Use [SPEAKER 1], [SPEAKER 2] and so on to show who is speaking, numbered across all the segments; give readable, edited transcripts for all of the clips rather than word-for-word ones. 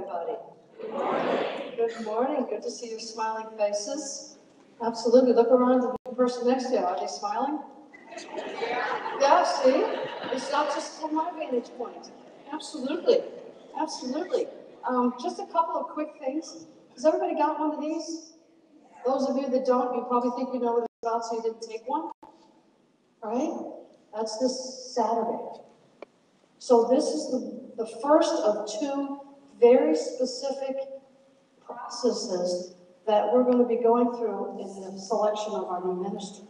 [SPEAKER 1] everybody. Good morning. Good morning. Good to see your smiling faces. Absolutely. Look around at the person next to you. Are they smiling? Yeah, see? It's not just from my vantage point. Absolutely. Absolutely. Just a couple of quick things. Has everybody got one of these? Those of you that don't, you probably think you know what it's about, so you didn't take one. Right? That's this Saturday. So this is the first of two very specific processes that we're going to be going through in the selection of our new minister.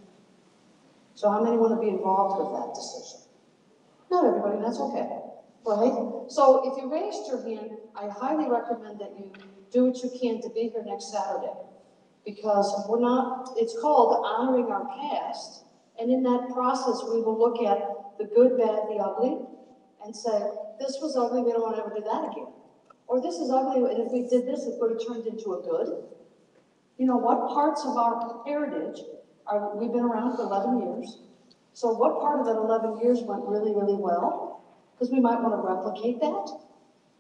[SPEAKER 1] So how many want to be involved with that decision? Not everybody, that's okay, right? So if you raised your hand, I highly recommend that you do what you can to be here next Saturday, because it's called Honoring Our Past, and in that process we will look at the good, bad, the ugly, and say, this was ugly, we don't want to ever do that again. Or this is ugly, and if we did this, it would have turned into a good. You know, what parts of our heritage we've been around for 11 years. So what part of that 11 years went really, really well? Because we might want to replicate that.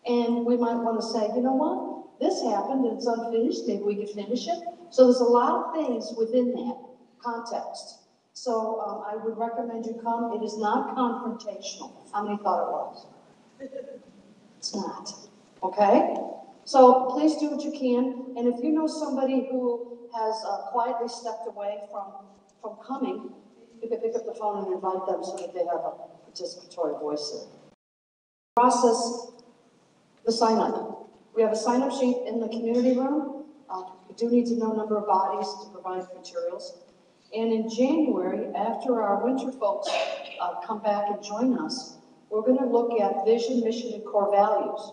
[SPEAKER 1] And we might want to say, you know what? This happened and it's unfinished. Maybe we could finish it. So there's a lot of things within that context. So I would recommend you come. It is not confrontational. How many thought it was? It's not. Okay? So please do what you can. And if you know somebody who has quietly stepped away from coming, you can pick up the phone and invite them so that they have a participatory voice in it. Process the sign-up. We have a sign-up sheet in the community room. We do need to know number of bodies to provide materials. And in January, after our winter folks come back and join us, we're going to look at vision, mission, and core values.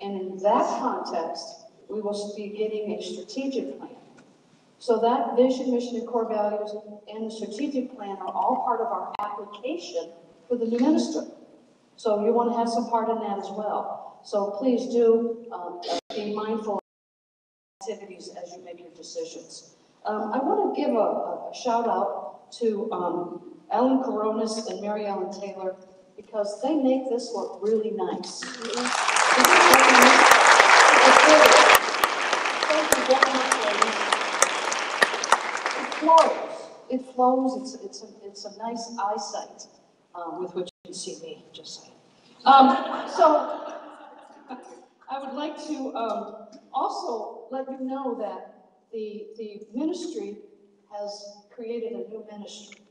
[SPEAKER 1] And in that context, we will be getting a strategic plan. So that vision, mission, and core values and the strategic plan are all part of our application for the new minister. So you want to have some part in that as well. So please do be mindful of activities as you make your decisions. I want to give a shout out to Ellen Coronas and Mary Ellen Taylor, because they make this look really nice. Thank you very much, ladies. It flows. It's a nice eyesight with which you can see me, just saying. So I would like to also let you know that the ministry has created a new ministry,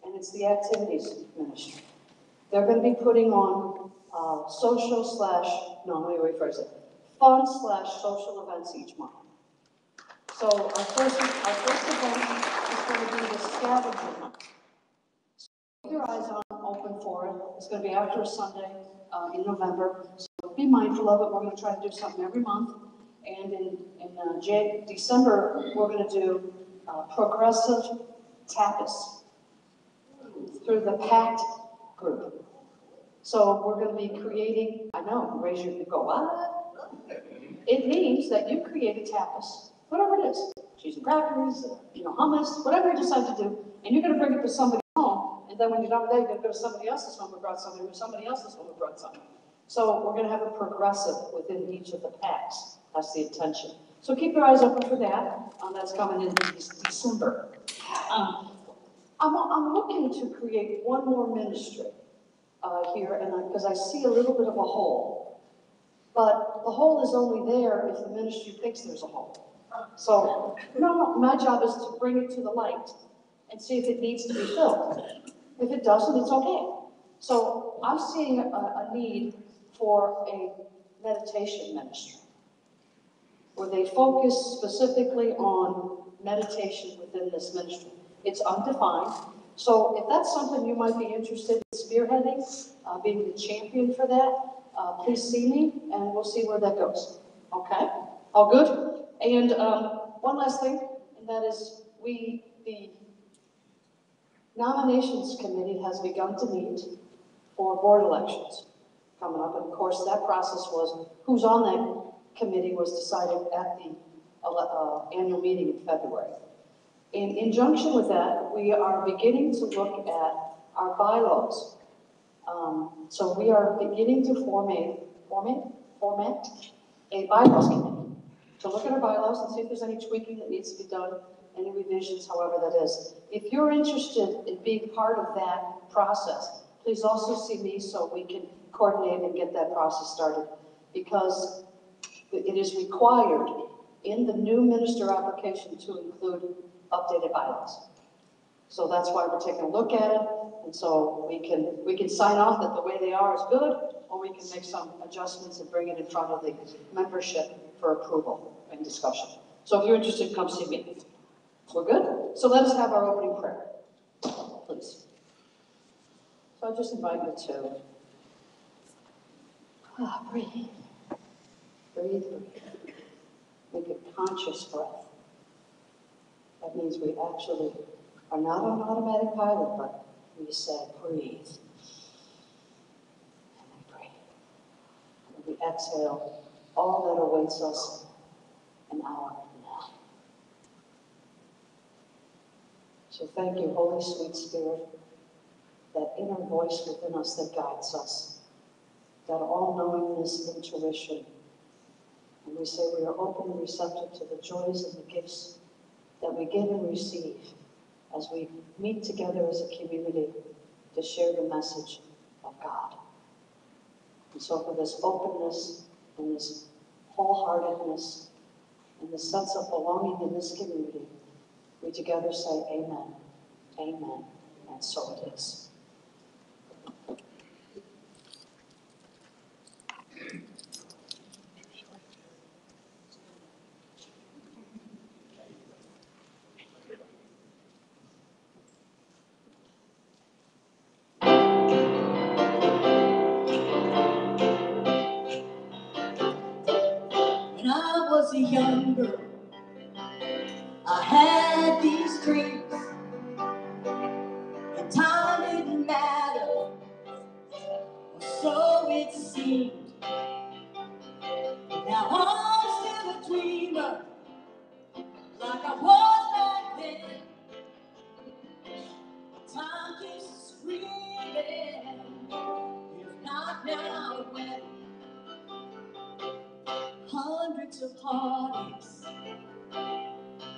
[SPEAKER 1] and it's the activities ministry. They're going to be putting on fun/social events each month. So our first event is going to be the scavenger hunt. So keep your eyes open for it. It's going to be after a Sunday in November. So be mindful of it. We're going to try to do something every month. And in December, we're going to do progressive tapas through the PACT group. So we're going to be creating, I know, raise your, go, what? It means that you create a tapas, whatever it is, cheese and crackers, hummus, whatever you decide to do, and you're going to bring it to somebody's home, and then when you're done with that, you're going to go to somebody else's home who brought something, or somebody else's home who brought something. So we're going to have a progressive within each of the packs. That's the intention. So keep your eyes open for that. That's coming in December. I'm looking to create one more ministry here, and because I see a little bit of a hole. But the hole is only there if the ministry thinks there's a hole. So, no, my job is to bring it to the light and see if it needs to be filled. If it doesn't, it's okay. So I'm seeing a need for a meditation ministry, where they focus specifically on meditation within this ministry. It's undefined. So if that's something you might be interested in spearheading, being the champion for that, please see me, and we'll see where that goes. Okay? All good? And one last thing, and that is the nominations committee has begun to meet for board elections coming up. And of course, that process was, who's on that committee was decided at the annual meeting in February. In conjunction with that, we are beginning to look at our bylaws. So we are beginning to format a bylaws committee to look at our bylaws and see if there's any tweaking that needs to be done, any revisions, however that is. If you're interested in being part of that process, please also see me so we can coordinate and get that process started, because it is required in the new minister application to include updated bylaws. So that's why we're taking a look at it, and so we can sign off that the way they are is good, or we can make some adjustments and bring it in front of the membership for approval and discussion. So if you're interested, come see me. We're good? So let us have our opening prayer, please. So I just invite you to breathe. Breathe, breathe. Make a conscious breath. That means we actually are not on automatic pilot, but we say breathe. And then breathe. And we exhale all that awaits us an hour from now. So thank you, Holy Sweet Spirit, that inner voice within us that guides us, that all-knowingness, intuition. And we say we are open and receptive to the joys and the gifts that we give and receive as we meet together as a community to share the message of God. And so for this openness and this wholeheartedness and the sense of belonging in this community, we together say amen, amen, and so it is.
[SPEAKER 2] When I was a young girl, I had these dreams, and time didn't matter, or so it seemed. Now I'm still a dreamer, like I was back then. Time keeps screaming, if not now, when? Hundreds of heartaches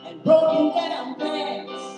[SPEAKER 2] and broken down plans.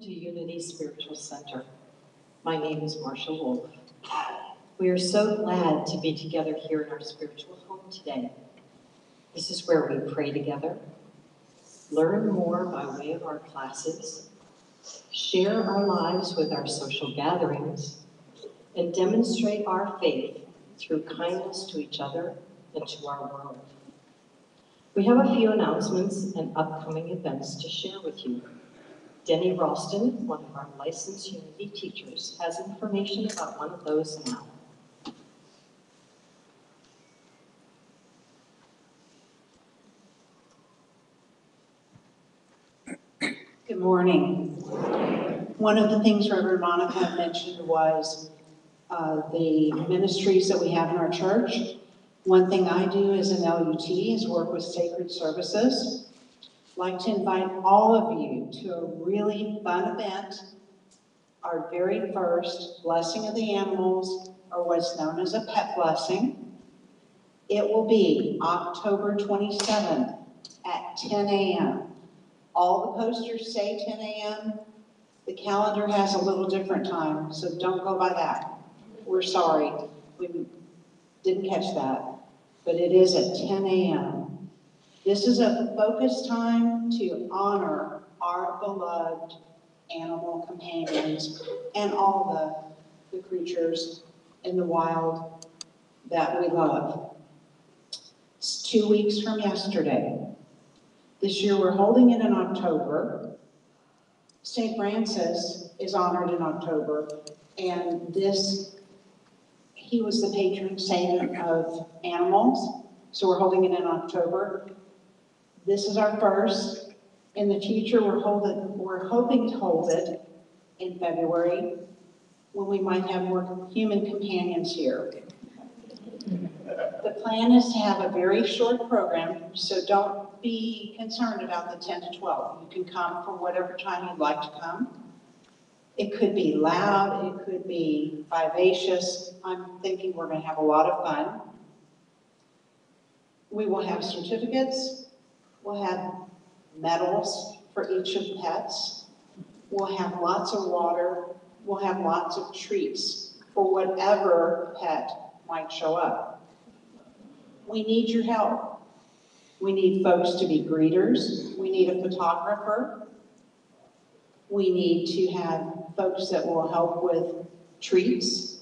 [SPEAKER 3] to Unity Spiritual Center. My name is Marcia Wolf. We are so glad to be together here in our spiritual home today. This is where we pray together, learn more by way of our classes, share our lives with our social gatherings, and demonstrate our faith through kindness to each other and to our world. We have a few announcements and upcoming events to share with you. Denny Ralston, one of our licensed Unity teachers, has information about one of those now.
[SPEAKER 4] Good morning. One of the things Reverend Monica mentioned was the ministries that we have in our church. One thing I do as an LUT is work with Sacred Services. I'd like to invite all of you to a really fun event, our very first Blessing of the Animals, or what's known as a pet blessing. It will be October 27th at 10 a.m. All the posters say 10 a.m. The calendar has a little different time, so don't go by that. We're sorry, we didn't catch that, but it is at 10 a.m. This is a focused time to honor our beloved animal companions and all the creatures in the wild that we love. It's 2 weeks from yesterday. This year we're holding it in October. St. Francis is honored in October, and he was the patron saint of animals, so we're holding it in October. This is our first. In the future, we're hoping to hold it in February, when we might have more human companions here. The plan is to have a very short program, so don't be concerned about the 10 to 12. You can come from whatever time you'd like to come. It could be loud, it could be vivacious. I'm thinking we're going to have a lot of fun. We will have certificates, we'll have medals for each of the pets, we'll have lots of water, we'll have lots of treats for whatever pet might show up. We need your help. We need folks to be greeters. We need a photographer. We need to have folks that will help with treats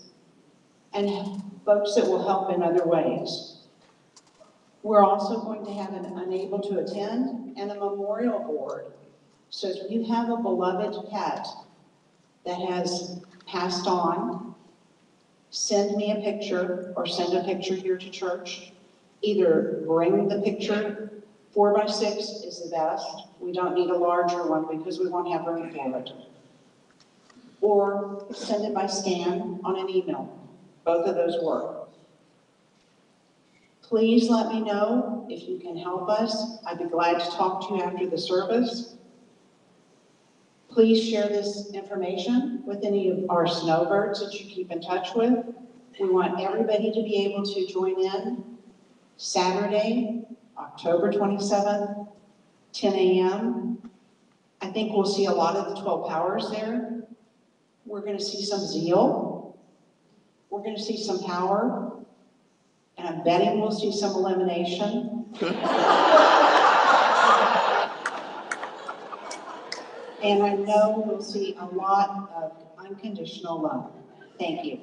[SPEAKER 4] and folks that will help in other ways. We're also going to have an unable to attend and a memorial board. So if you have a beloved pet that has passed on, send me a picture or send a picture here to church. Either bring the picture, 4x6 is the best. We don't need a larger one because we won't have room for it. Or send it by scan on an email. Both of those work. Please let me know if you can help us. I'd be glad to talk to you after the service. Please share this information with any of our snowbirds that you keep in touch with. We want everybody to be able to join in. Saturday, October 27th, 10 a.m. I think we'll see a lot of the 12 powers there. We're going to see some zeal. We're going to see some power. And I'm betting we'll see some elimination. And I know we'll see a lot of unconditional love. Thank you.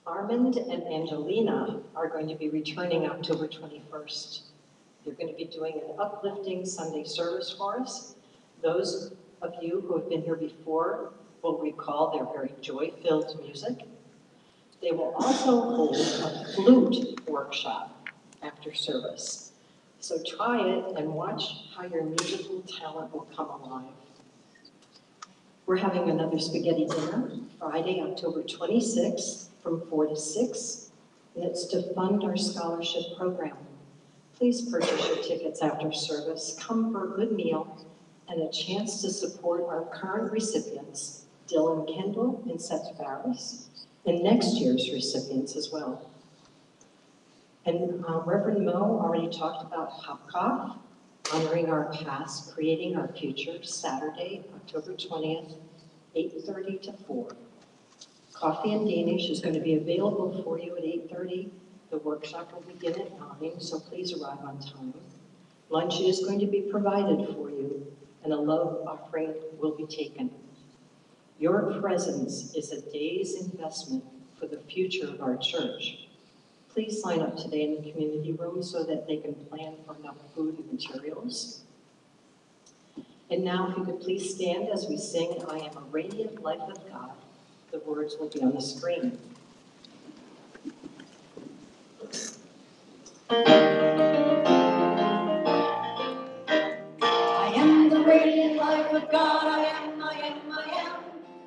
[SPEAKER 3] Armand and Angelina are going to be returning October 21st. They're going to be doing an uplifting Sunday service for us. Those of you who have been here before will recall their very joy-filled music. They will also hold a flute workshop after service. So try it and watch how your musical talent will come alive. We're having another spaghetti dinner Friday, October 26th from 4 to 6, and it's to fund our scholarship program. Please purchase your tickets after service, come for a good meal, and a chance to support our current recipients, Dylan Kendall and Seth Farris, and next year's recipients as well. And Reverend Mo already talked about Hapkaf, honoring our past, creating our future, Saturday, October 20th, 8:30 to 4. Coffee and Danish is going to be available for you at 8:30. The workshop will begin at 9, so please arrive on time. Lunch is going to be provided for you, and a love offering will be taken. Your presence is a day's investment for the future of our church. Please sign up today in the community room so that they can plan for enough food and materials. And now, if you could please stand as we sing, I Am a Radiant Life of God. The words will be on the screen.
[SPEAKER 2] I am the radiant light of God, I am, I am, I am.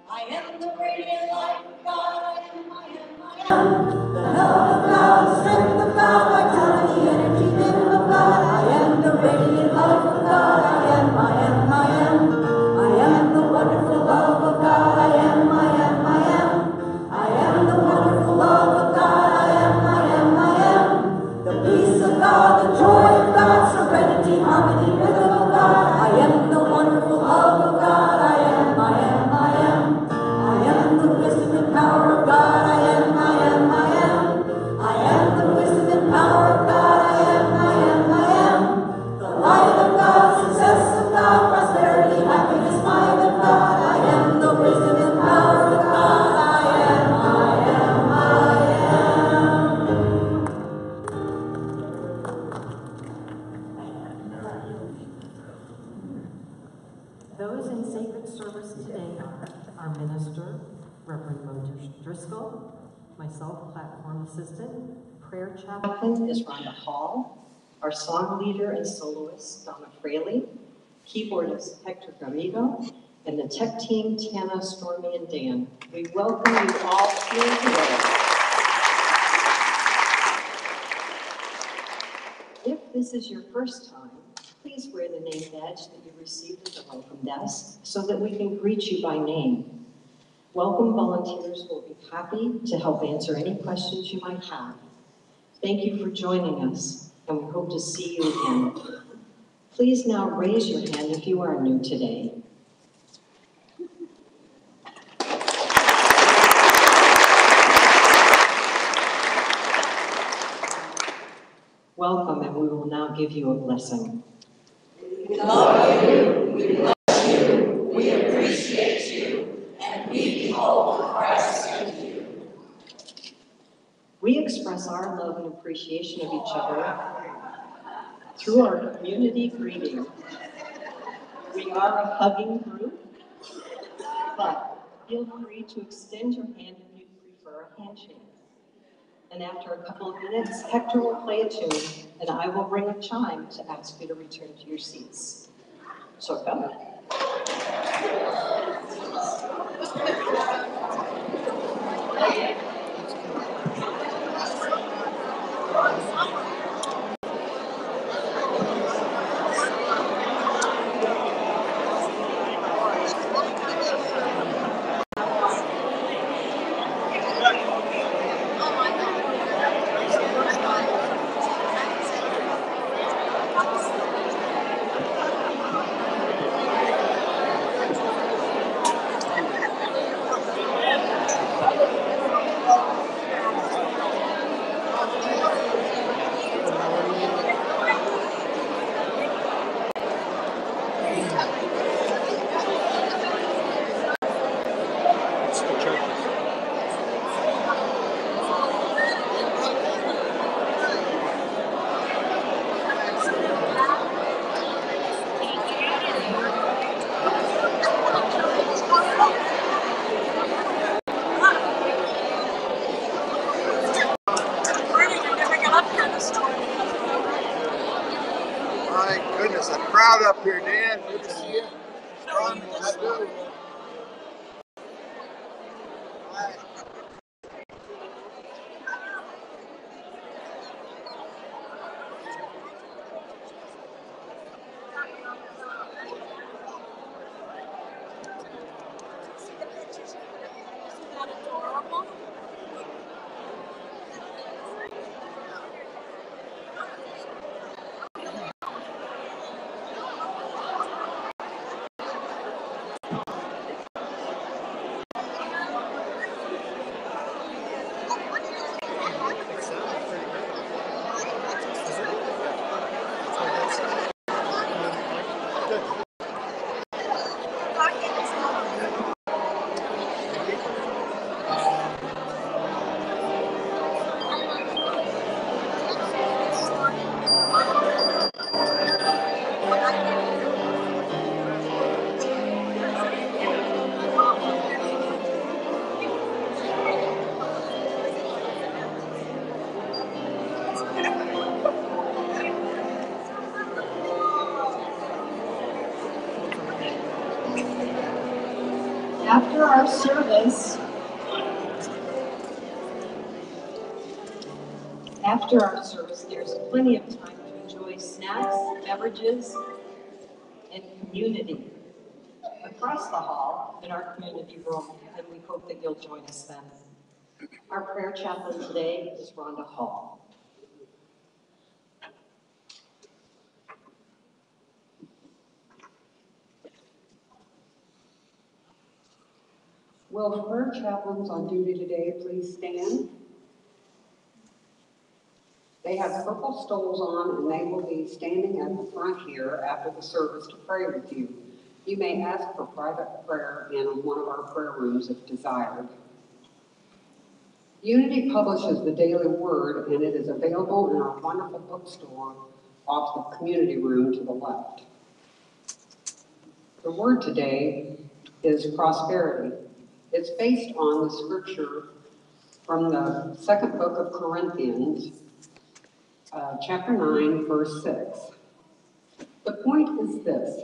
[SPEAKER 2] I am the radiant light of God, I am, I am, I am. The love of God, the strength of God, vitality, energy, living of God. I am the radiant light of God, I am, I am, I am. I am the wonderful love of God, I am, I am, I am. I am the wonderful love of God, I am, I am, I am. The peace of God, the joy of God, serenity, harmony, rhythm of God. I am the wonderful love of God, I am, I am, I am. I am the wisdom and power of God, I am, I am, I am. I am the wisdom and power of God, I am, I am, I am. The light of God, success of God, prosperity, happiness, mind of God. I am the wisdom and power of God, I am, I am, I am.
[SPEAKER 3] Those in sacred service today are our minister, Reverend Mo Driscoll, myself, platform assistant, prayer chaplain is Rhonda Hall, our song leader and soloist, Donna Fraley, keyboardist Hector Garrido, and the tech team, Tana, Stormy, and Dan. We welcome you all here today. If this is your first time, please wear the name badge that you received at the welcome desk so that we can greet you by name. Welcome volunteers will be happy to help answer any questions you might have. Thank you for joining us, and we hope to see you again. Please now raise your hand if you are new today. Welcome, and we will now give you a blessing.
[SPEAKER 2] We love you, we bless you, we appreciate you, and we behold Christ in you.
[SPEAKER 3] We express our love and appreciation of each other through our community greeting. We are a hugging group, but feel free to extend your hand if you prefer a handshake. And after a couple of minutes, Hector will play a tune, and I will ring a chime to ask you to return to your seats. So come.
[SPEAKER 5] My goodness, a crowd up here, Dan. Good to see you. Strong, let's go.
[SPEAKER 2] See the pictures? Isn't that adorable?
[SPEAKER 3] After our service, there's plenty of time to enjoy snacks, beverages, and community across the hall in our community room, and we hope that you'll join us then. Our prayer chaplain today is Rhonda Hall.
[SPEAKER 6] Will the prayer chaplains on duty today please stand? They have purple stoles on and they will be standing at the front here after the service to pray with you. You may ask for private prayer in one of our prayer rooms if desired. Unity publishes the Daily Word, and it is available in our wonderful bookstore off the community room to the left. The word today is prosperity. It's based on the scripture from the second book of Corinthians, chapter 9, verse 6. The point is this: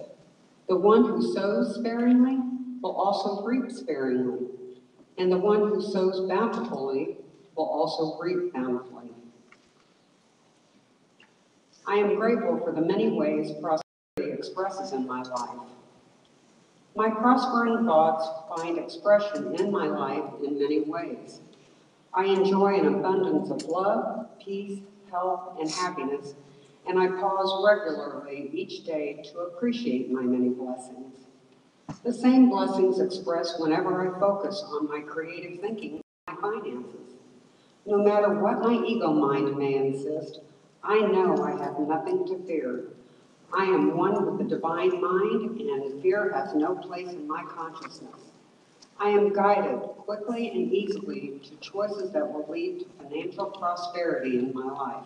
[SPEAKER 6] the one who sows sparingly will also reap sparingly, and the one who sows bountifully will also reap bountifully. I am grateful for the many ways prosperity expresses in my life. My prospering thoughts find expression in my life in many ways. I enjoy an abundance of love, peace, health, and happiness, and I pause regularly each day to appreciate my many blessings. The same blessings express whenever I focus on my creative thinking and my finances. No matter what my ego mind may insist, I know I have nothing to fear. I am one with the divine mind, and fear has no place in my consciousness. I am guided quickly and easily to choices that will lead to financial prosperity in my life.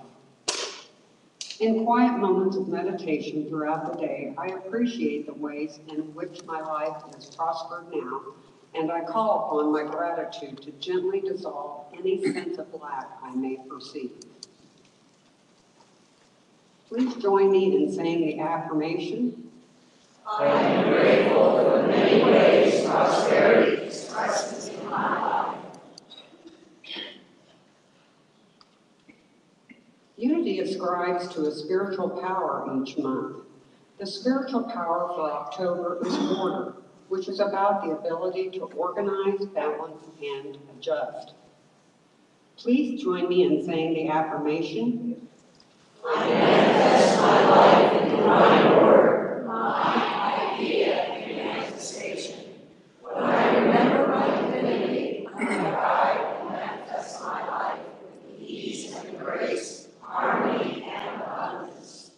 [SPEAKER 6] In quiet moments of meditation throughout the day, I appreciate the ways in which my life has prospered now, and I call upon my gratitude to gently dissolve any sense of lack I may perceive. Please join me in saying the affirmation.
[SPEAKER 2] I am grateful for the many ways prosperity expresses in my life.
[SPEAKER 6] Unity ascribes to a spiritual power each month. The spiritual power for October is order, which is about the ability to organize, balance, and adjust. Please join me in saying the affirmation.
[SPEAKER 2] I manifest my life in divine order, my idea and manifestation. When I remember my divinity, I guide and manifest my life with ease and grace, harmony and abundance.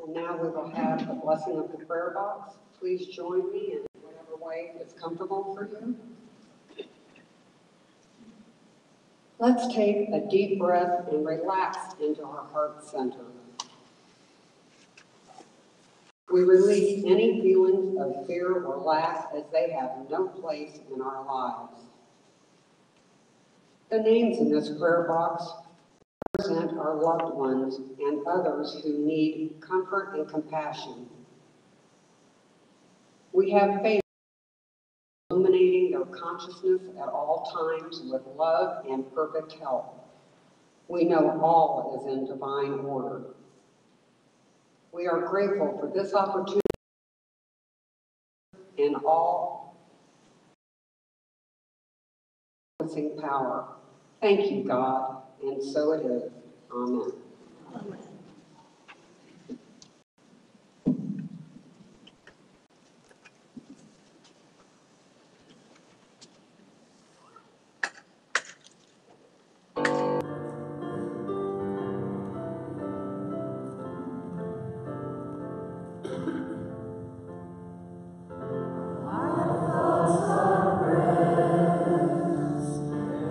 [SPEAKER 6] And now we will have the blessing of the prayer box. Please join me in whatever way is comfortable for you. Let's take a deep breath and relax into our heart center. We release any feelings of fear or lack as they have no place in our lives. The names in this prayer box represent our loved ones and others who need comfort and compassion. We have faith in illuminating their consciousness at all times with love and perfect health. We know all is in divine order. We are grateful for this opportunity and all encompassing power. Thank you, God, and so it is. Amen.
[SPEAKER 2] Amen.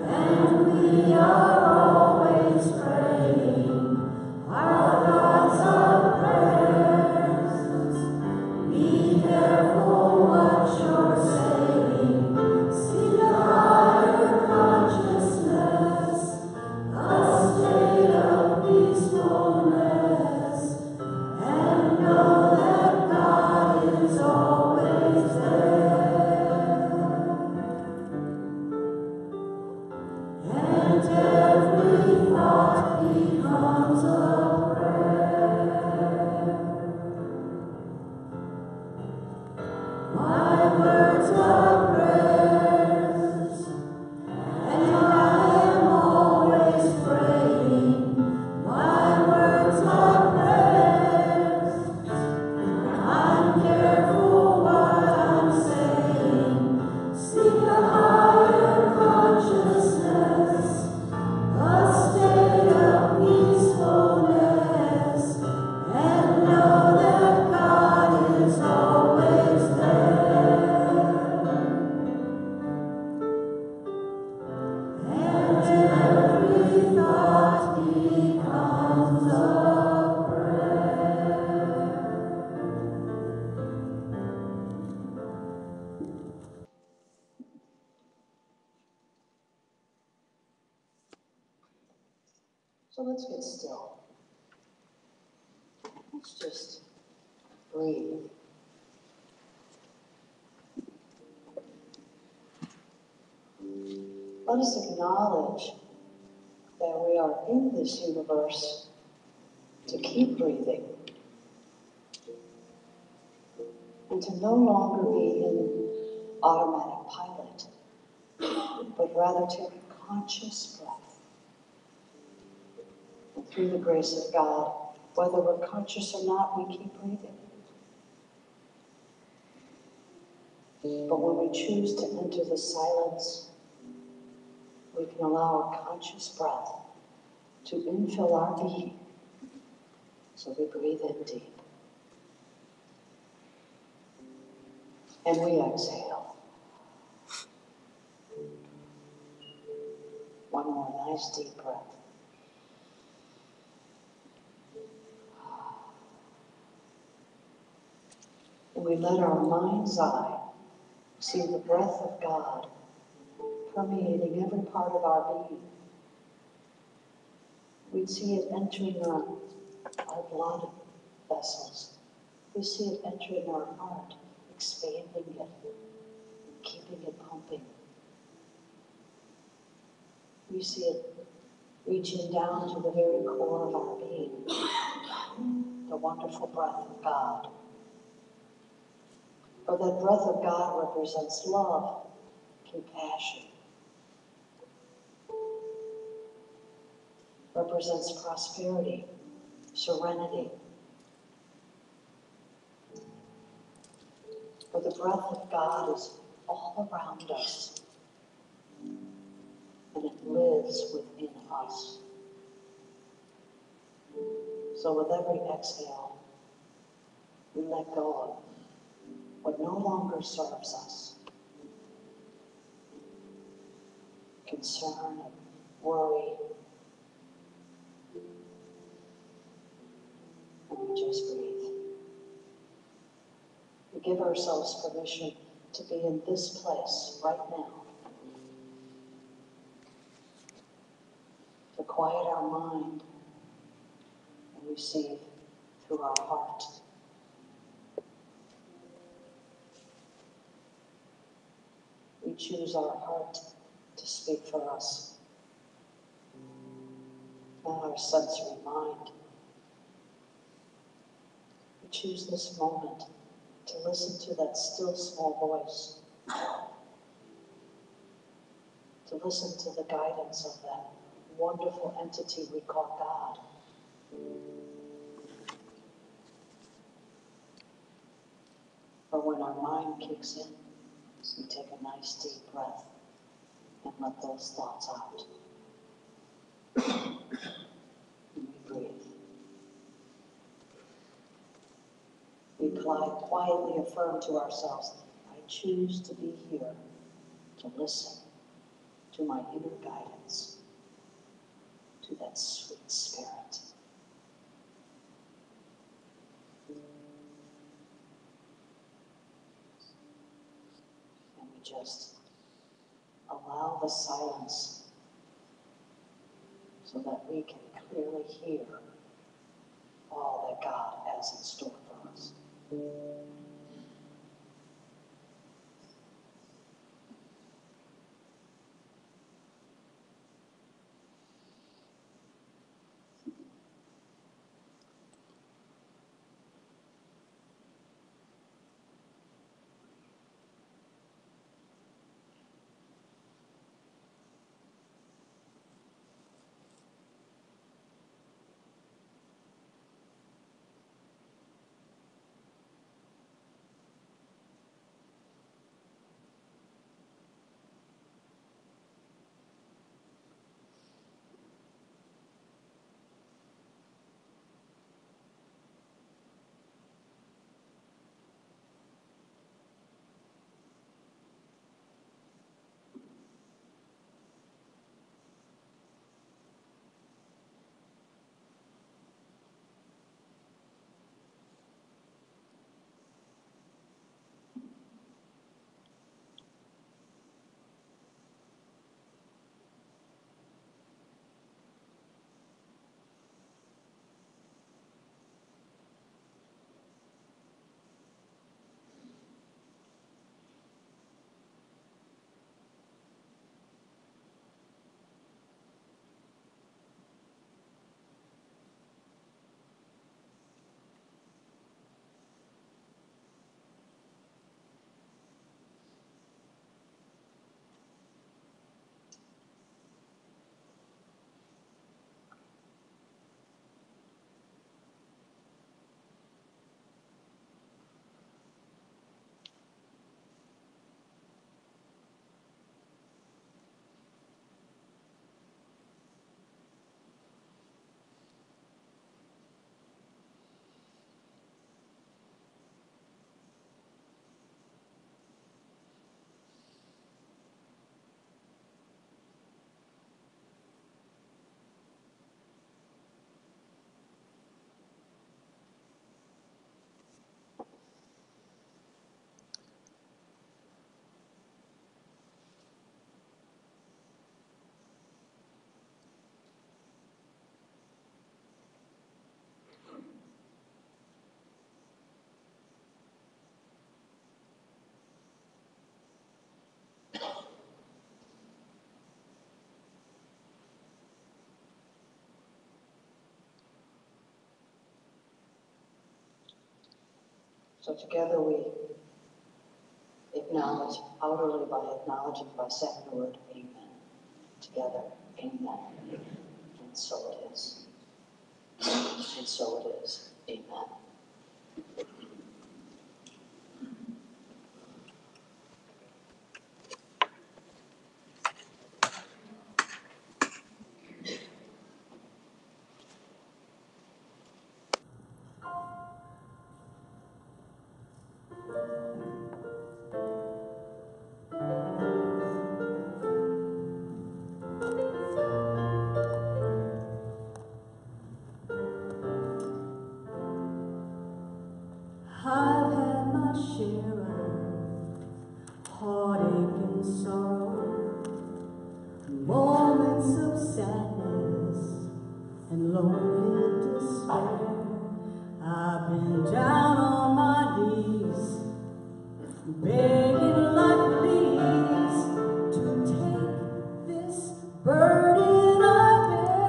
[SPEAKER 7] And we are always praying. Our
[SPEAKER 1] So let's get still. Let's just breathe. Let us acknowledge that we are in this universe to keep breathing and to no longer be in automatic pilot, but rather take a conscious breath. And through the grace of God, whether we're conscious or not, we keep breathing. But when we choose to enter the silence, we can allow a conscious breath to infill our being. So we breathe in deep. And we exhale. One more nice deep breath. And we let our mind's eye see the breath of God permeating every part of our being. We'd see it entering our blood vessels. We see it entering our heart, expanding it, keeping it pumping. We see it reaching down to the very core of our being, the wonderful breath of God. For that breath of God represents love, compassion, represents prosperity, serenity. For the breath of God is all around us, and it lives within us. So with every exhale, we let go of what no longer serves us. Concern and worry. And we just breathe. We give ourselves permission to be in this place right now. To quiet our mind and receive through our heart. We choose our heart to speak for us, not our sensory mind. We choose this moment to listen to that still small voice, to listen to the guidance of that wonderful entity we call God. For when our mind kicks in, we take a nice deep breath and let those thoughts out. And we breathe. We quietly affirm to ourselves, I choose to be here to listen to my inner guidance, to that sweet spirit. And we just allow the silence so that we can clearly hear all that God has in store for us.
[SPEAKER 3] So together we acknowledge, outwardly by acknowledging, by saying the word amen. Together, amen. And so it is. And so it is. Amen.
[SPEAKER 2] I've had my share of heartache and sorrow, moments of sadness and lonely despair. I've been down on my knees, begging life please to take this burden I bear.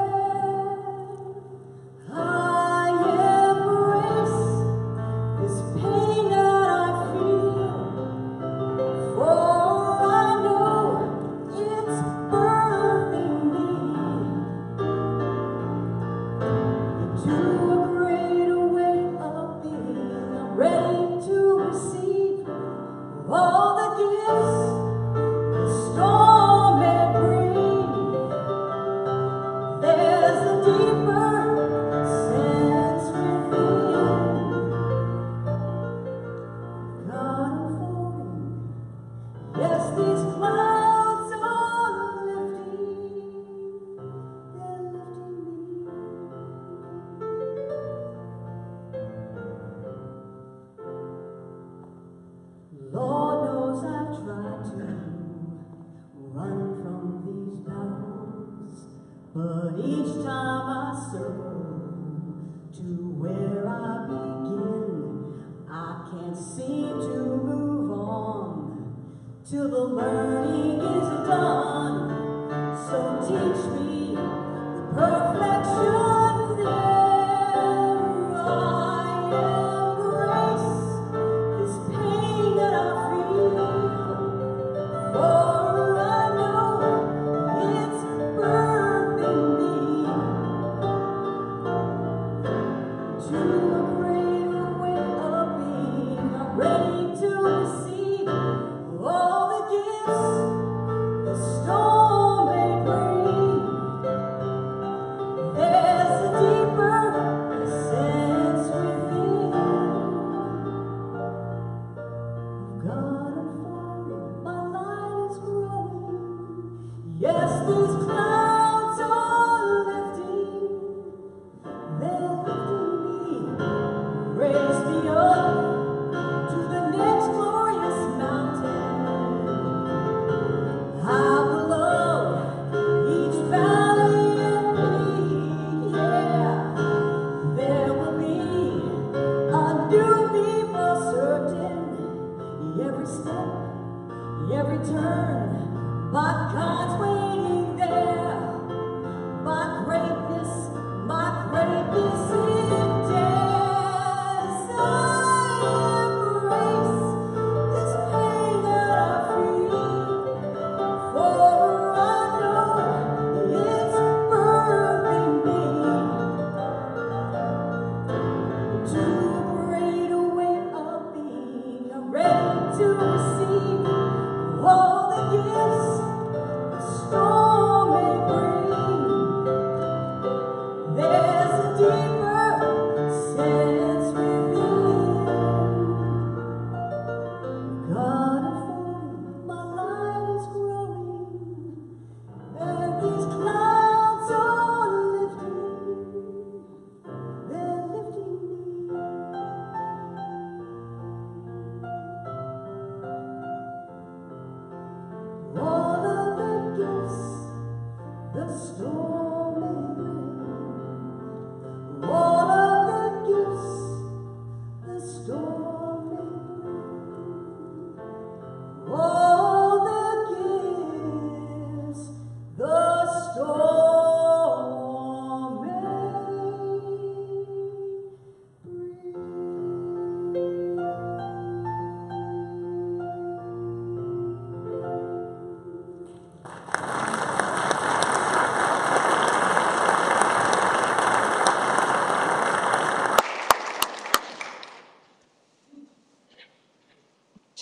[SPEAKER 2] I embrace this pain that I feel, for I know it's birthing me into a greater way of being. I'm ready to receive all the gifts the storm may bring. There's a deeper sense within. God unfolding, yes, these clouds are lifting, they're lifting me. Lord knows I've tried to run from these battles, but each time I circle to where I begin, I can't seem to move on till the learning is done. So teach me the perfection there. I embrace this pain that I feel, for I know it's birthing me to a greater way of being. I'm ready to receive all the gifts the storm may bring. There's a deeper sense within. God unfolding, my light is growing. Yes, these clouds are lifting, they're lifting me. Raise me up to the next glorious mountain. I will love each valley and peak, yeah. There will be a new me for certain. Every step, every turn, my God's waiting there. My greatness is I embrace this pain that I feel, for I know it's birthing me to a greater way of being. I'm ready to receive all the gifts the storm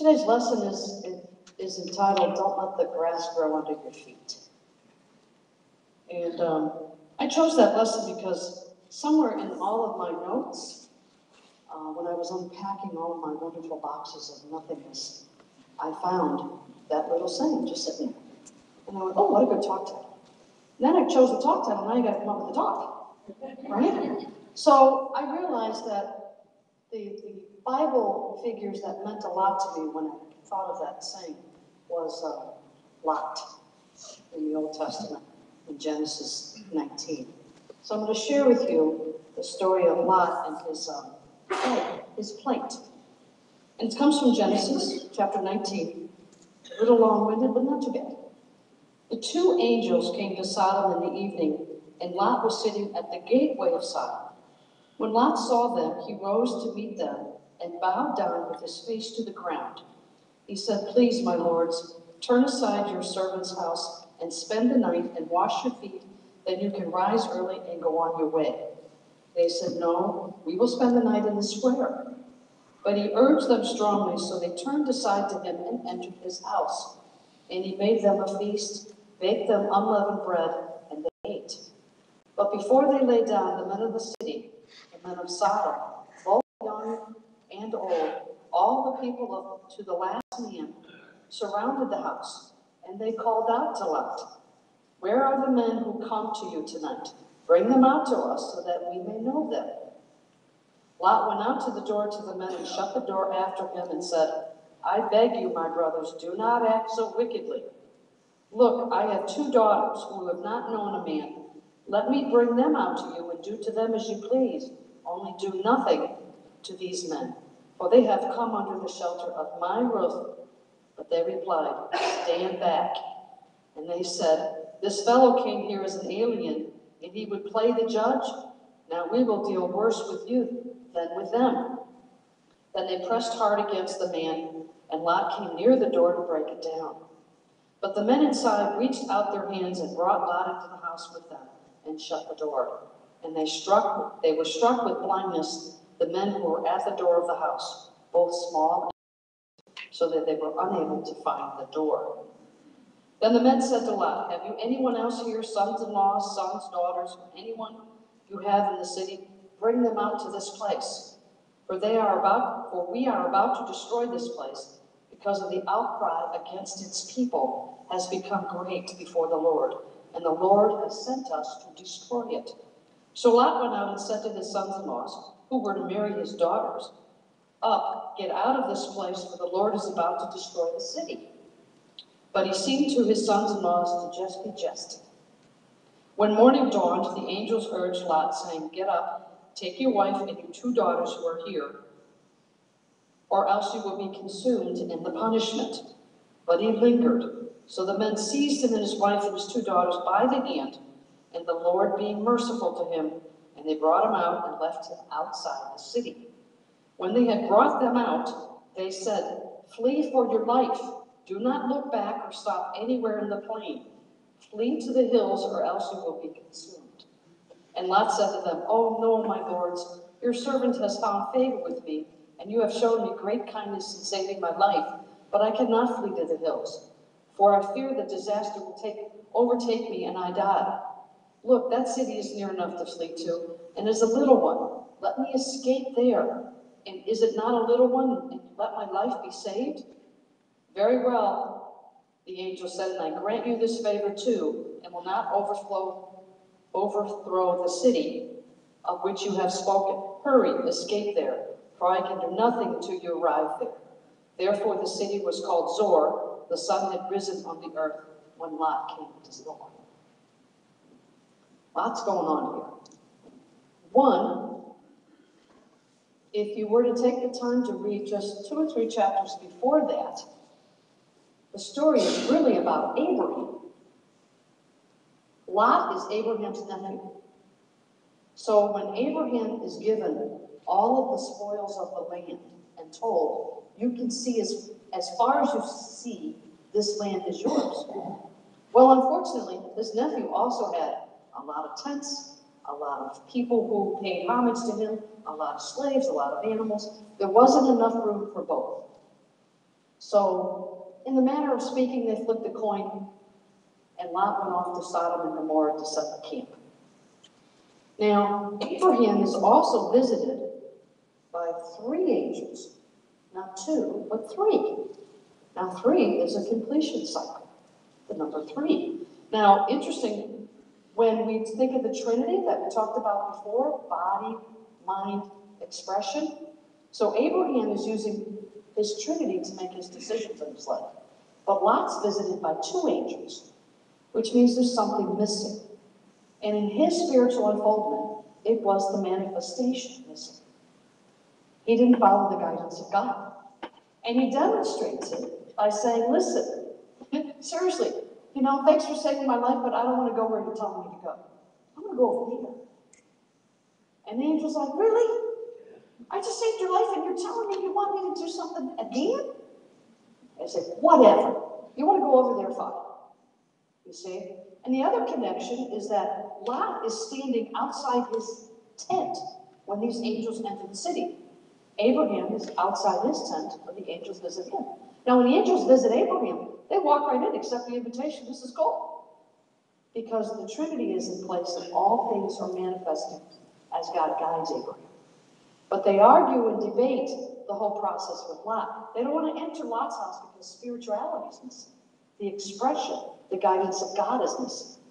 [SPEAKER 1] Today's lesson is entitled, Don't Let the Grass Grow Under Your Feet. And I chose that lesson because somewhere in all of my notes, when I was unpacking all of my wonderful boxes of nothingness, I found that little saying just sitting there. And I went, oh, what a good talk title. And then I chose the talk title, now you got to come up with the talk, right? So I realized that the Bible figures that meant a lot to me when I thought of that saying was Lot in the Old Testament, in Genesis 19. So I'm going to share with you the story of Lot and his plight. And it comes from Genesis chapter 19. A little long-winded, but not too bad. The two angels came to Sodom in the evening, and Lot was sitting at the gateway of Sodom. When Lot saw them, he rose to meet them and bowed down with his face to the ground. He said, please, my lords, turn aside your servant's house and spend the night and wash your feet, then you can rise early and go on your way. They said, no, we will spend the night in the square. But he urged them strongly, so they turned aside to him and entered his house. And he made them a feast, baked them unleavened bread, and they ate. But before they lay down, the men of the city, the men of Sodom, both young and old, all the people to the last man, surrounded the house, and they called out to Lot, where are the men who come to you tonight? Bring them out to us so that we may know them. Lot went out to the door to the men and shut the door after him and said, I beg you, my brothers, do not act so wickedly. Look, I have two daughters who have not known a man. Let me bring them out to you and do to them as you please. Only do nothing to these men, for they have come under the shelter of my roof. But they replied, stand back. And they said, this fellow came here as an alien, and he would play the judge. Now we will deal worse with you than with them. Then they pressed hard against the man, and Lot came near the door to break it down. But the men inside reached out their hands and brought Lot into the house with them and shut the door. And they were struck with blindness, the men who were at the door of the house, both small and great, so that they were unable to find the door. Then the men said to Lot, have you anyone else here, sons-in-laws, sons, daughters, or anyone you have in the city? Bring them out to this place. For we are about to destroy this place, because of the outcry against its people has become great before the Lord, and the Lord has sent us to destroy it. So Lot went out and said to his sons-in-laws, who were to marry his daughters, up, get out of this place, for the Lord is about to destroy the city. But he seemed to his sons-in-laws to just be jesting. When morning dawned, the angels urged Lot, saying, get up, take your wife and your two daughters who are here, or else you will be consumed in the punishment. But he lingered. So the men seized him and his wife and his two daughters by the hand, and the Lord being merciful to him, and they brought him out and left him outside the city. When they had brought them out, they said, flee for your life. Do not look back or stop anywhere in the plain. Flee to the hills, or else you will be consumed. And Lot said to them, oh no, my lords, your servant has found favor with me, and you have shown me great kindness in saving my life, but I cannot flee to the hills, for I fear that disaster will overtake me and I die. Look, that city is near enough to flee to, and is a little one. Let me escape there. And is it not a little one, and let my life be saved? Very well, the angel said, and I grant you this favor too, and will not overthrow the city of which you have spoken. Hurry, escape there, for I can do nothing until you arrive there. Therefore the city was called Zor. The sun had risen on the earth when Lot came to Zor. Lots going on here. One, if you were to take the time to read just 2 or 3 chapters before that, the story is really about Abraham. Lot is Abraham's nephew. So when Abraham is given all of the spoils of the land and told, you can see as far as you see, this land is yours. Well, unfortunately, this nephew also had a lot of tents, a lot of people who paid homage to him, a lot of slaves, a lot of animals. There wasn't enough room for both. So, in the manner of speaking, they flipped a coin, and Lot went off to Sodom and Gomorrah to set up camp. Now, Abraham is also visited by 3 angels, not 2, but 3. Now, 3 is a completion cycle, the number 3. Now, interesting, when we think of the Trinity that we talked about before, body, mind, expression, so Abraham is using his Trinity to make his decisions in his life. But Lot's visited by 2 angels, which means there's something missing. And in his spiritual unfoldment, it was the manifestation missing. He didn't follow the guidance of God. And he demonstrates it by saying, listen, seriously, thanks for saving my life, but I don't want to go where you're telling me to go. I'm going to go over here. And the angel's like, really? I just saved your life and you're telling me you want me to do something again? I said, whatever. You want to go over there, fine. You see? And the other connection is that Lot is standing outside his tent when these angels enter the city. Abraham is outside his tent when the angels visit him. Now, when the angels visit Abraham, they walk right in, accept the invitation. This is cool. Because the Trinity is in place and all things are manifesting as God guides Abraham. But they argue and debate the whole process with Lot. They don't want to enter Lot's house because spirituality is missing. The expression, the guidance of God is missing.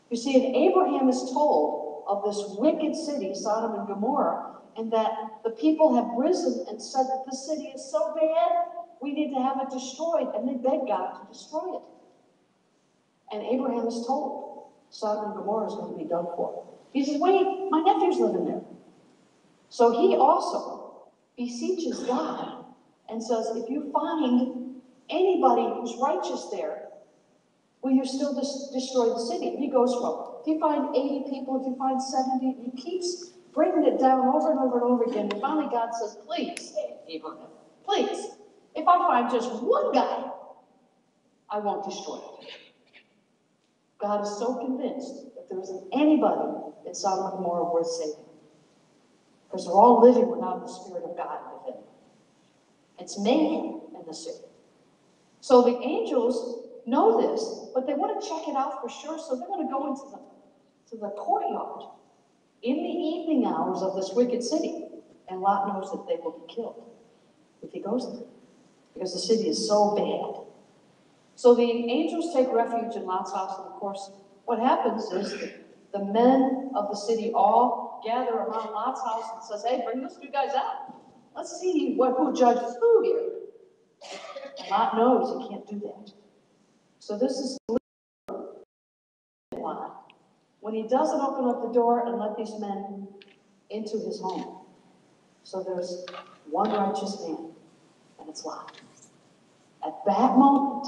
[SPEAKER 1] You see, and Abraham is told of this wicked city, Sodom and Gomorrah, and that the people have risen and said that the city is so bad, we need to have it destroyed, and they beg God to destroy it. And Abraham is told Sodom and Gomorrah is going to be done for. He says, wait, my nephew's living there. So he also beseeches God and says, if you find anybody who's righteous there, will you still destroy the city? He goes from, if you find 80 people, if you find 70, he keeps bringing it down over and over and over again. And finally God says, please, Abraham, please, if I find just one guy, I won't destroy it. God is so convinced that there isn't anybody in Sodom and Gomorrah worth saving. Because they're all living without the Spirit of God within them. It's mayhem in the city. So the angels know this, but they want to check it out for sure, so they're going to go into the courtyard in the evening hours of this wicked city. And Lot knows that they will be killed if he goes there, because the city is so bad. So the angels take refuge in Lot's house, and of course, what happens is that the men of the city all gather around Lot's house and says, hey, bring those 2 guys out. Let's see who judges who here. And Lot knows he can't do that. So this is Lot. When he doesn't open up the door and let these men into his home. So there's one righteous man, and it's Lot. At that moment,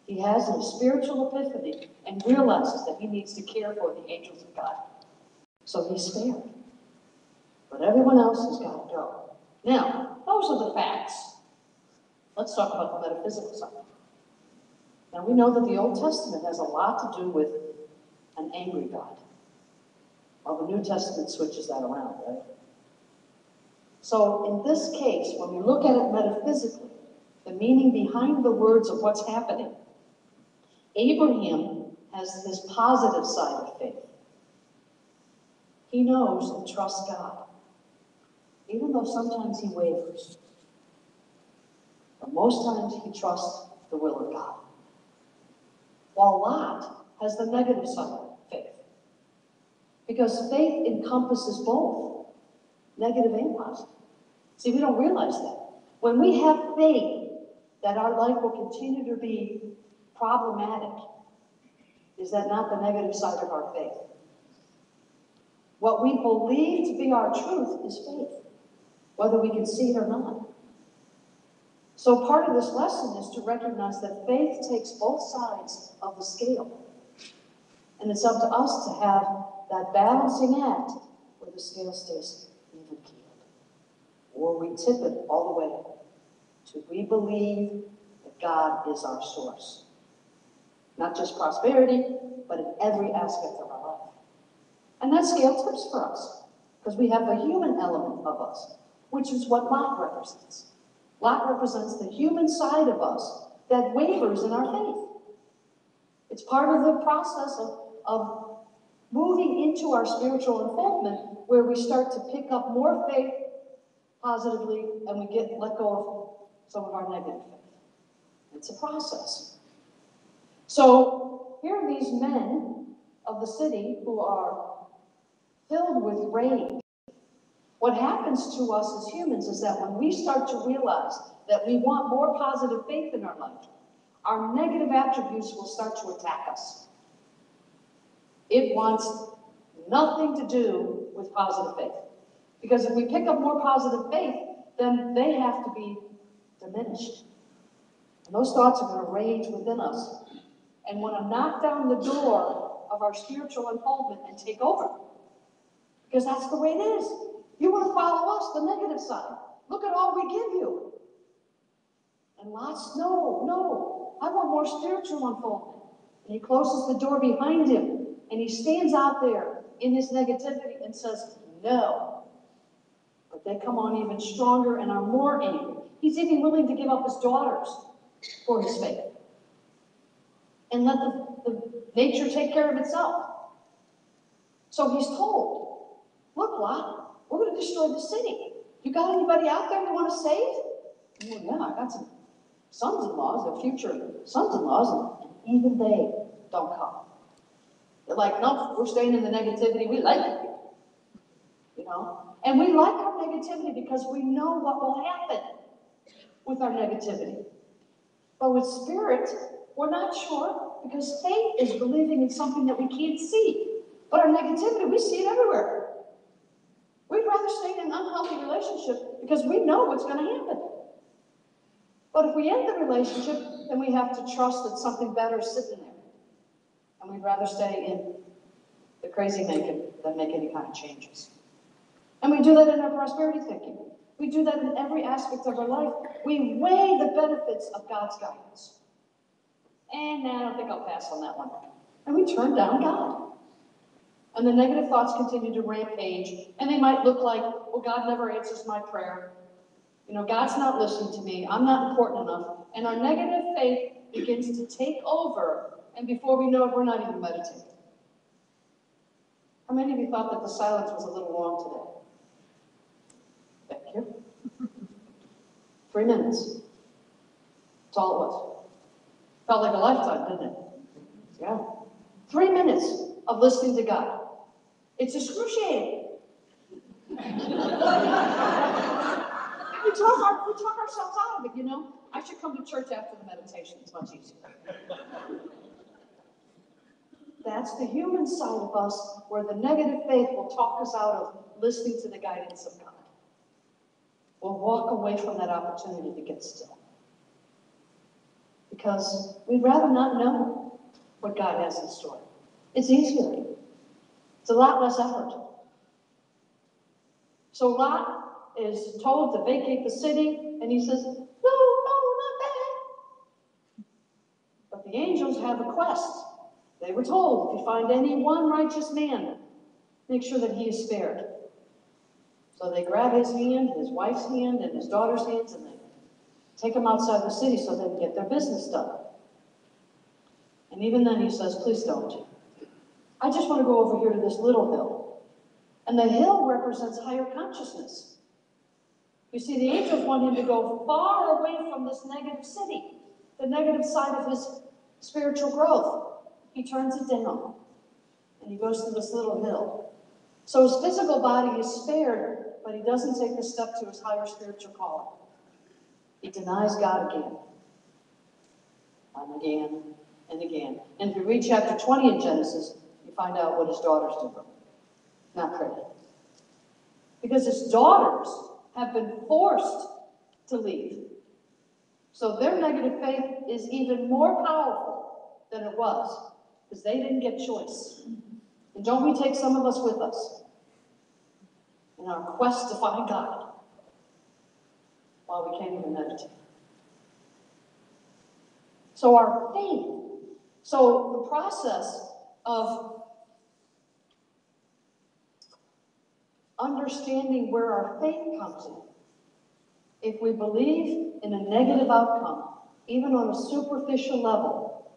[SPEAKER 1] he has a spiritual epiphany and realizes that he needs to care for the angels of God. So he's spared. But everyone else has got to go. Now, those are the facts. Let's talk about the metaphysical side. Now, we know that the Old Testament has a lot to do with an angry God. Well, the New Testament switches that around, right? So in this case, when we look at it metaphysically, the meaning behind the words of what's happening, Abraham has this positive side of faith. He knows and trusts God, even though sometimes he wavers. But most times he trusts the will of God. While Lot has the negative side of faith. Because faith encompasses both negative and positive. See, we don't realize that. When we have faith that our life will continue to be problematic, is that not the negative side of our faith? What we believe to be our truth is faith, whether we can see it or not. So part of this lesson is to recognize that faith takes both sides of the scale. And it's up to us to have that balancing act where the scale stays even keeled. Or we tip it all the way to we believe that God is our source. Not just prosperity, but in every aspect of our life. And that scale tips for us, because we have the human element of us, which is what Lot represents. Lot represents the human side of us that wavers in our faith. It's part of the process of moving into our spiritual unfoldment where we start to pick up more faith positively and we let go of some of our negative faith. It's a process. So here are these men of the city who are filled with rage. What happens to us as humans is that when we start to realize that we want more positive faith in our life, our negative attributes will start to attack us. It wants nothing to do with positive faith. Because if we pick up more positive faith, then they have to be diminished. And those thoughts are going to rage within us and want to knock down the door of our spiritual unfoldment and take over. Because that's the way it is. You want to follow us, the negative side. Look at all we give you. And Lot's, no, I want more spiritual unfoldment. And he closes the door behind him, and he stands out there in his negativity and says, no. But they come on even stronger and are more angry. He's even willing to give up his daughters for his faith. And let the nature take care of itself. So he's told, look, Lot, we're going to destroy the city. You got anybody out there you want to save? Well, yeah, I got some sons-in-laws, their future sons-in-laws, and even they don't come. They're like, no, we're staying in the negativity. We like it. You know? And we like our negativity because we know what will happen with our negativity. But with spirit, we're not sure because faith is believing in something that we can't see. But our negativity, we see it everywhere. We'd rather stay in an unhealthy relationship because we know what's going to happen. But if we end the relationship, then we have to trust that something better is sitting there. And we'd rather stay in the crazy making than make any kind of changes. And we do that in our prosperity thinking. We do that in every aspect of our life. We weigh the benefits of God's guidance. And I don't think I'll pass on that one. And we turn down God. And the negative thoughts continue to rampage. And they might look like, well, God never answers my prayer. You know, God's not listening to me. I'm not important enough. And our negative faith begins to take over. And before we know it, we're not even meditating. How many of you thought that the silence was a little long today? Thank you. 3 minutes. That's all it was. Felt like a lifetime, didn't it? Yeah. 3 minutes of listening to God. It's excruciating. we talk ourselves out of it, you know. I should come to church after the meditation. It's much easier. That's the human side of us where the negative faith will talk us out of listening to the guidance of God. We'll walk away from that opportunity to get still. Because we'd rather not know what God has in store. It's easier. It's a lot less effort. So Lot is told to vacate the city, and he says, no, not that. But the angels have a quest. They were told, if you find any one righteous man, make sure that he is spared. So they grab his hand, his wife's hand, and his daughter's hands, and they take him outside the city so they can get their business done. And even then he says, please don't. I just want to go over here to this little hill. And the hill represents higher consciousness. You see, the angels want him to go far away from this negative city, the negative side of his spiritual growth. He turns it down, and he goes to this little hill. So his physical body is spared, but he doesn't take the step to his higher spiritual calling. He denies God again, and again, and again. And if you read chapter 20 in Genesis, you find out what his daughters do. Not pretty. Because his daughters have been forced to leave. So their negative faith is even more powerful than it was, because they didn't get choice. And don't we take some of us with us in our quest to find God while we can't even meditate? So our faith, so the process of understanding where our faith comes in If we believe in a negative outcome, even on a superficial level,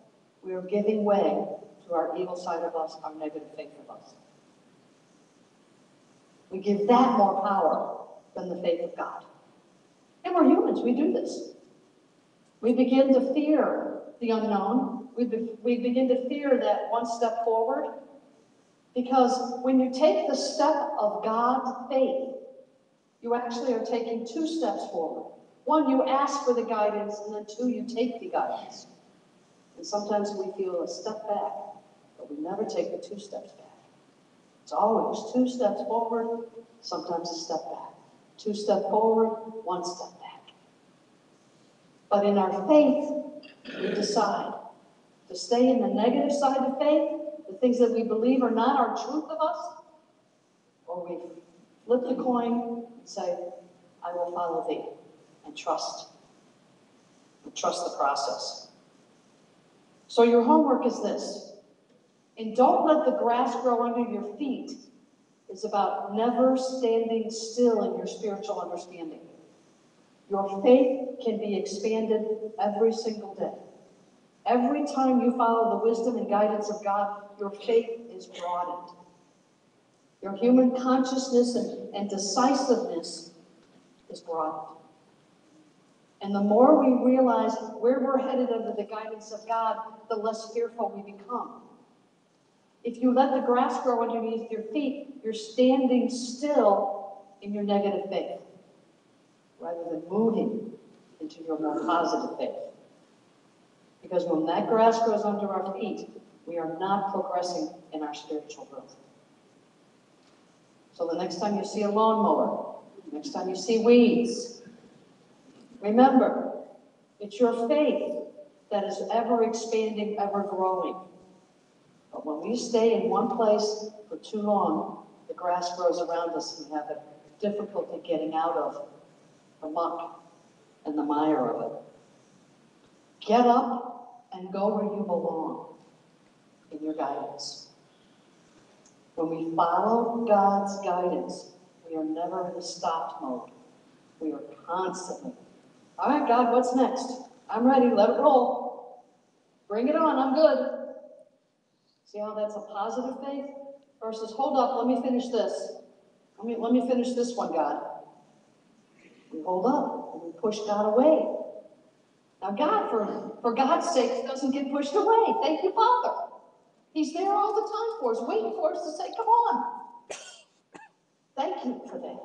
[SPEAKER 1] we are giving way to our evil side of us, our negative faith of us. We give that more power than the faith of God. And we're humans, we do this. We begin to fear the unknown. We begin to fear that one step forward. Because when you take the step of God's faith, you actually are taking 2 steps forward. 1, you ask for the guidance, and then 2, you take the guidance. And sometimes we feel a step back, but we never take the 2 steps back. It's always 2 steps forward, sometimes a step back. 2 steps forward, 1 step back. But in our faith, we decide to stay in the negative side of faith, the things that we believe are not our truth of us, or we flip the coin and say, I will follow thee and trust. And trust the process. So your homework is this. And don't let the grass grow under your feet. It's about never standing still in your spiritual understanding. Your faith can be expanded every single day. Every time you follow the wisdom and guidance of God, your faith is broadened. Your human consciousness and decisiveness is broadened. And the more we realize where we're headed under the guidance of God, the less fearful we become. If you let the grass grow underneath your feet, you're standing still in your negative faith, rather than moving into your more positive faith. Because when that grass grows under our feet, we are not progressing in our spiritual growth. So the next time you see a lawnmower, next time you see weeds, remember, it's your faith that is ever expanding, ever growing. But when we stay in one place for too long, the grass grows around us and we have a difficulty getting out of the muck and the mire of it. Get up and go where you belong in your guidance. When we follow God's guidance, we are never in a stopped mode. We are constantly, all right, God, what's next? I'm ready, let it roll. Bring it on, I'm good. See how that's a positive faith? Versus, hold up, let me finish this. Let me finish this one, God. We hold up and we push God away. Now, God, for God's sake, doesn't get pushed away. Thank you, Father. He's there all the time for us, waiting for us to say, come on. Thank you for that,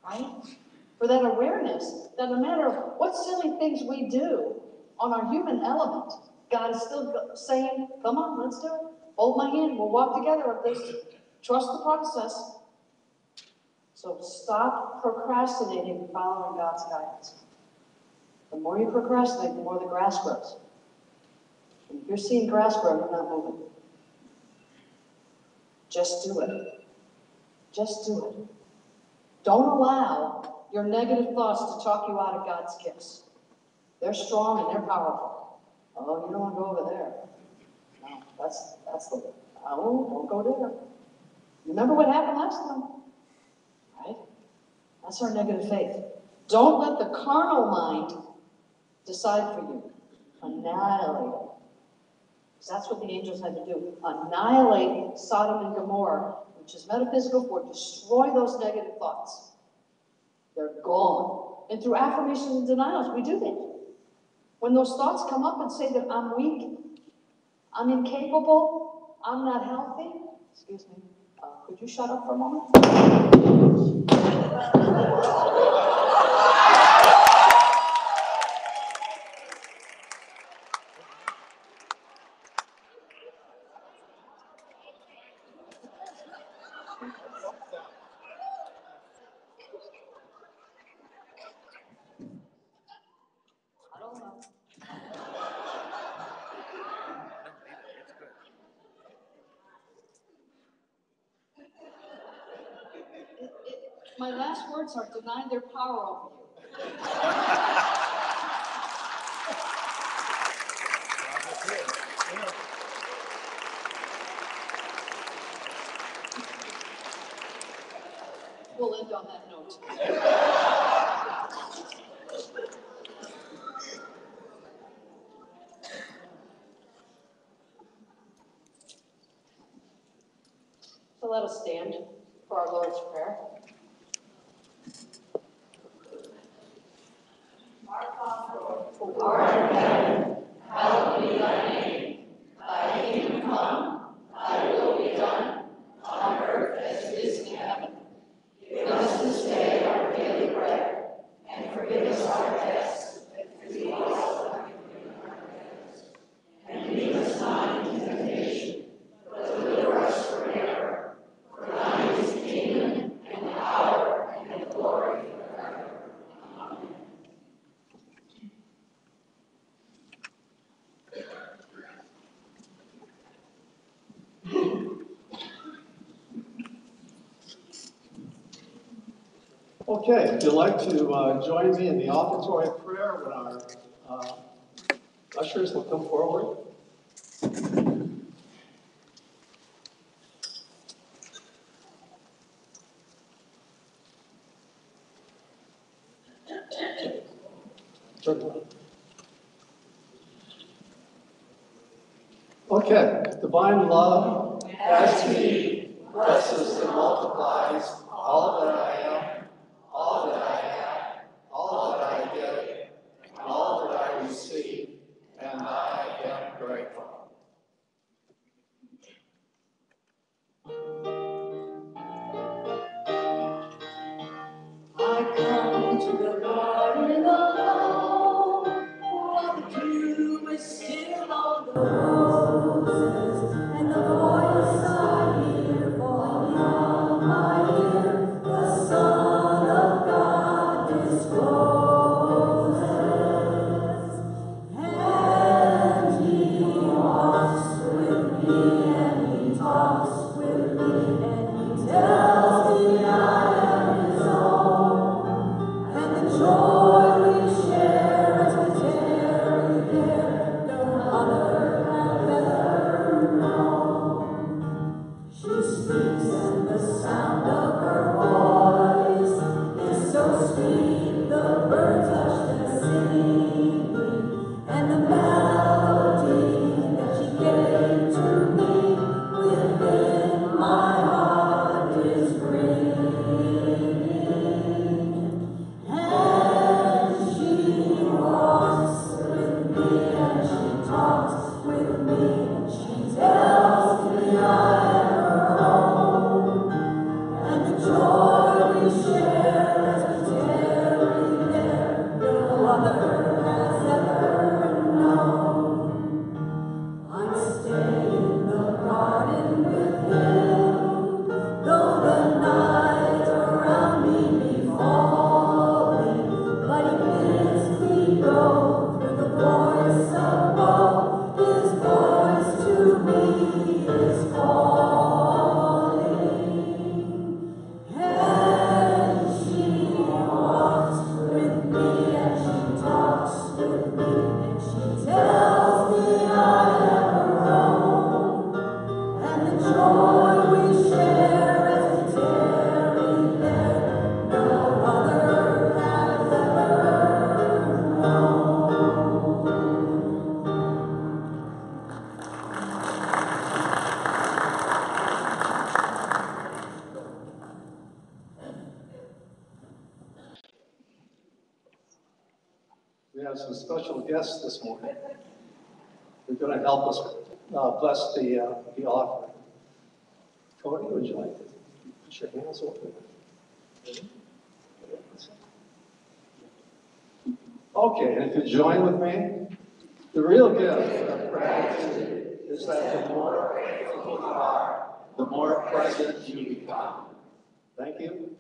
[SPEAKER 1] right? For that awareness that no matter what silly things we do on our human element, God is still saying, come on, let's do it. Hold my hand, we'll walk together on this. Trust the process. So stop procrastinating and following God's guidance. The more you procrastinate, the more the grass grows. And if you're seeing grass grow, you're not moving. Just do it. Just do it. Don't allow your negative thoughts to talk you out of God's gifts. They're strong and they're powerful. Oh, you don't want to go over there. No, that's the, don't go there. Remember what happened last time, right? That's our negative faith. Don't let the carnal mind decide for you. Annihilate it. Because that's what the angels had to do. Annihilate Sodom and Gomorrah, which is metaphysical for destroy those negative thoughts. They're gone. And through affirmations and denials, we do that. When those thoughts come up and say that I'm weak, I'm incapable, I'm not healthy, excuse me, could you shut up for a moment? I don't know. My last words are deny their power over you. We'll end on that note. let us stand for our Lord's Prayer. Our Father, who art in heaven, hallowed be thy name. Thy kingdom come, thy will be done, on earth as it is in heaven. Give us this day our daily bread, and forgive us our debts, as we also forgive our debtors. And lead us not into temptation, but deliver us from error. For thine is the kingdom, and the power, and the glory forever. Amen.
[SPEAKER 7] Okay, if you'd like to join me in the offertory prayer when our ushers will come forward. Okay, divine love, as me, blesses and multiplies all that I am, all that I have, all that I get, and all that I receive, and I am grateful.
[SPEAKER 2] I come to the garden alone, while the dew is still on the roses, and the voice I hear falling on my ear, the Son of God discloses. And he walks with me, and he talks with me, and he tells me I am his own. And the joy we share as we tarry there, no other hath ever known. She speaks, and the sound of her voice is so sweet, the birds hush their singing, and the melody that she gave to me within my heart is ringing. And she walks with me, and she talks with me, and she tells me I am her own. And the joy we share as we tarry there, no other has ever known. I stay in the garden with him, though the night around me be falling, but he bids me go through the voice above, his voice to me is calling. And she walks with me, and she talks with me, and she tells me I am her own. And the joy we share as we tarry there, no other has ever known.
[SPEAKER 7] We have some special guests this morning. They're going to help us bless the offering. Cody, would you like to put your hands over there? Okay, and if you join with me, the real gift of gratitude is that the more grateful you are, the more present you become. Thank you.